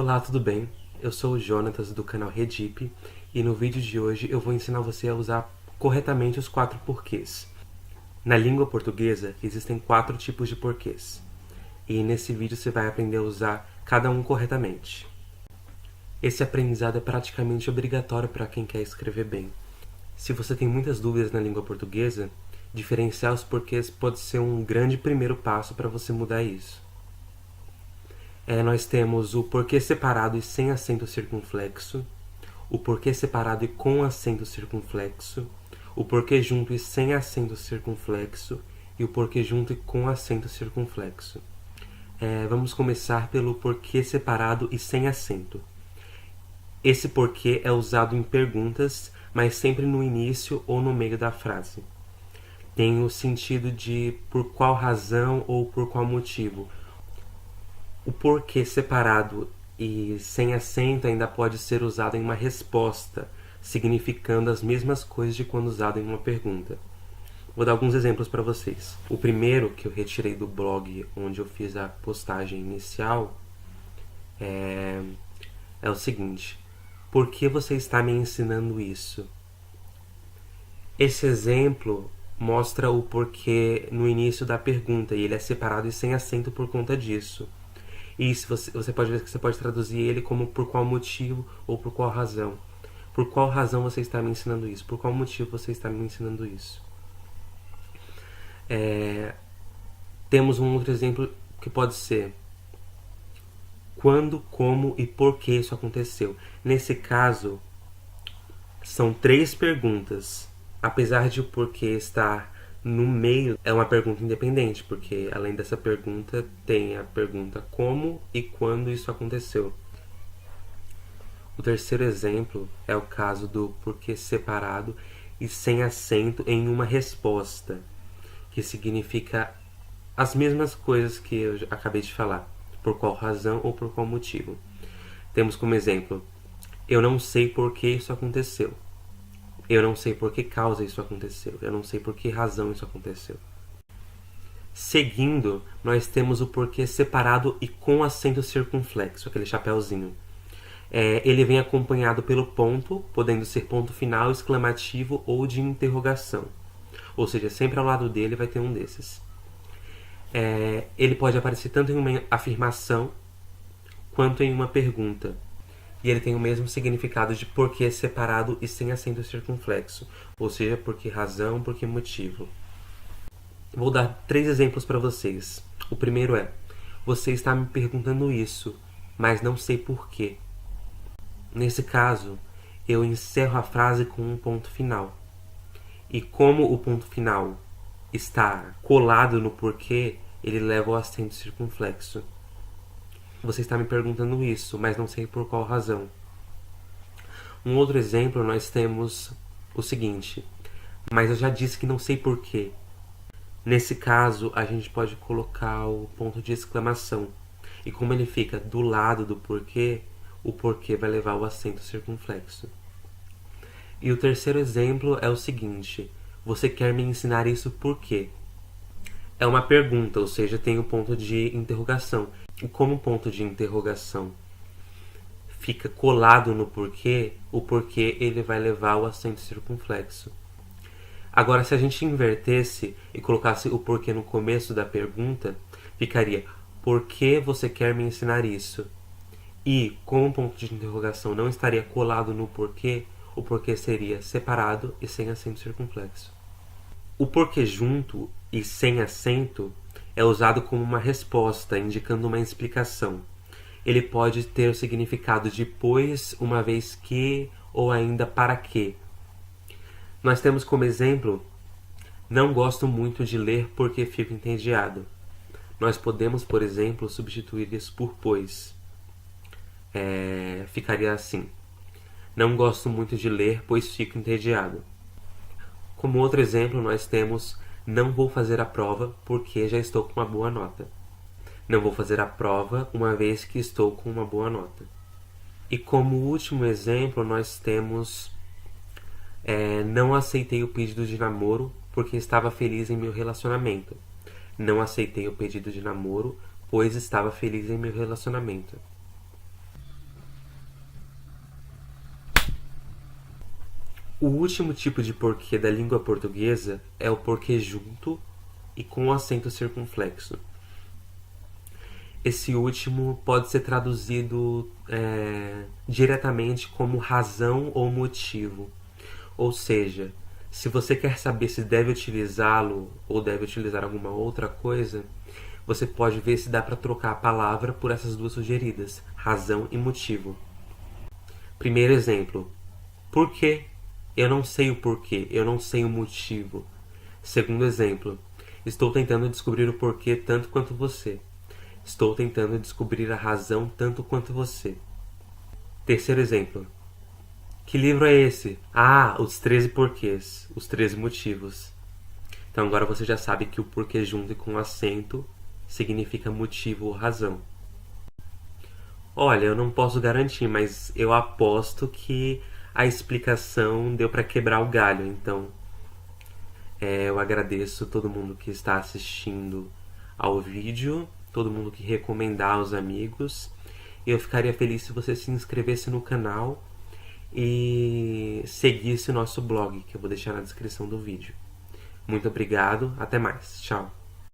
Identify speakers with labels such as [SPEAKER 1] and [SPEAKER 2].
[SPEAKER 1] Olá, tudo bem? Eu sou o Jonatas do canal Redip e no vídeo de hoje eu vou ensinar você a usar corretamente os 4 porquês. Na língua portuguesa existem 4 tipos de porquês e nesse vídeo você vai aprender a usar cada um corretamente. Esse aprendizado é praticamente obrigatório para quem quer escrever bem. Se você tem muitas dúvidas na língua portuguesa, diferenciar os porquês pode ser um grande primeiro passo para você mudar isso. Nós temos o porquê separado e sem acento circunflexo, o porquê separado e com acento circunflexo, o porquê junto e sem acento circunflexo e o porquê junto e com acento circunflexo. Vamos começar pelo porquê separado e sem acento. Esse porquê é usado em perguntas, mas sempre no início ou no meio da frase. Tem o sentido de por qual razão ou por qual motivo. O porquê separado e sem acento ainda pode ser usado em uma resposta, significando as mesmas coisas de quando usado em uma pergunta. Vou dar alguns exemplos para vocês. O primeiro, que eu retirei do blog onde eu fiz a postagem inicial, é o seguinte: por que você está me ensinando isso? Esse exemplo mostra o porquê no início da pergunta e ele é separado e sem acento por conta disso. E você pode ver que você pode traduzir ele como por qual motivo ou por qual razão. Por qual razão você está me ensinando isso? Por qual motivo você está me ensinando isso? Temos um outro exemplo que pode ser quando, como e por que isso aconteceu. Nesse caso, são 3 perguntas. Apesar de o porquê estar no meio, é uma pergunta independente, porque além dessa pergunta tem a pergunta como e quando isso aconteceu. O terceiro exemplo é o caso do porquê separado e sem acento em uma resposta, que significa as mesmas coisas que eu acabei de falar, por qual razão ou por qual motivo. Temos como exemplo: eu não sei por que isso aconteceu. Eu não sei por que causa isso aconteceu. Eu não sei por que razão isso aconteceu. Seguindo, nós temos o porquê separado e com acento circunflexo, aquele chapéuzinho. Ele vem acompanhado pelo ponto, podendo ser ponto final, exclamativo ou de interrogação. Ou seja, sempre ao lado dele vai ter um desses. Ele pode aparecer tanto em uma afirmação quanto em uma pergunta. E ele tem o mesmo significado de porquê separado e sem acento circunflexo, ou seja, por que razão, por que motivo. Vou dar 3 exemplos para vocês. O primeiro é: você está me perguntando isso, mas não sei porquê. Nesse caso, eu encerro a frase com um ponto final. E como o ponto final está colado no porquê, ele leva o acento circunflexo. Você está me perguntando isso, mas não sei por qual razão. Um outro exemplo, nós temos o seguinte: mas eu já disse que não sei porquê. Nesse caso, a gente pode colocar o ponto de exclamação. E como ele fica do lado do porquê, o porquê vai levar o acento circunflexo. E o terceiro exemplo é o seguinte: você quer me ensinar isso por quê? É uma pergunta, ou seja, tem o ponto de interrogação. E como o ponto de interrogação fica colado no porquê, o porquê ele vai levar o acento circunflexo. Agora, se a gente invertesse e colocasse o porquê no começo da pergunta, ficaria: por que você quer me ensinar isso? E, como o ponto de interrogação não estaria colado no porquê, o porquê seria separado e sem acento circunflexo. O porquê junto e sem acento é usado como uma resposta, indicando uma explicação. Ele pode ter o significado de pois, uma vez que, ou ainda para que. Nós temos como exemplo: não gosto muito de ler porque fico entediado. Nós podemos, por exemplo, substituir isso por pois. Ficaria assim: não gosto muito de ler, pois fico entediado. Como outro exemplo, nós temos: não vou fazer a prova porque já estou com uma boa nota. Não vou fazer a prova uma vez que estou com uma boa nota. E como último exemplo, nós temos: não aceitei o pedido de namoro porque estava feliz em meu relacionamento. Não aceitei o pedido de namoro, pois estava feliz em meu relacionamento. O último tipo de porquê da língua portuguesa é o porquê junto e com acento circunflexo. Esse último pode ser traduzido diretamente como razão ou motivo. Ou seja, se você quer saber se deve utilizá-lo ou deve utilizar alguma outra coisa, você pode ver se dá para trocar a palavra por essas duas sugeridas, razão e motivo. Primeiro exemplo: por quê? Eu não sei o porquê, eu não sei o motivo. Segundo exemplo: estou tentando descobrir o porquê tanto quanto você. Estou tentando descobrir a razão tanto quanto você. Terceiro exemplo: que livro é esse? Ah, os 13 porquês, os 13 motivos. Então agora você já sabe que o porquê junto e com acento significa motivo ou razão. Olha, eu não posso garantir, mas eu aposto que a explicação deu para quebrar o galho. Então, eu agradeço todo mundo que está assistindo ao vídeo, todo mundo que recomendar aos amigos. Eu ficaria feliz se você se inscrevesse no canal e seguisse o nosso blog, que eu vou deixar na descrição do vídeo. Muito obrigado, até mais, tchau.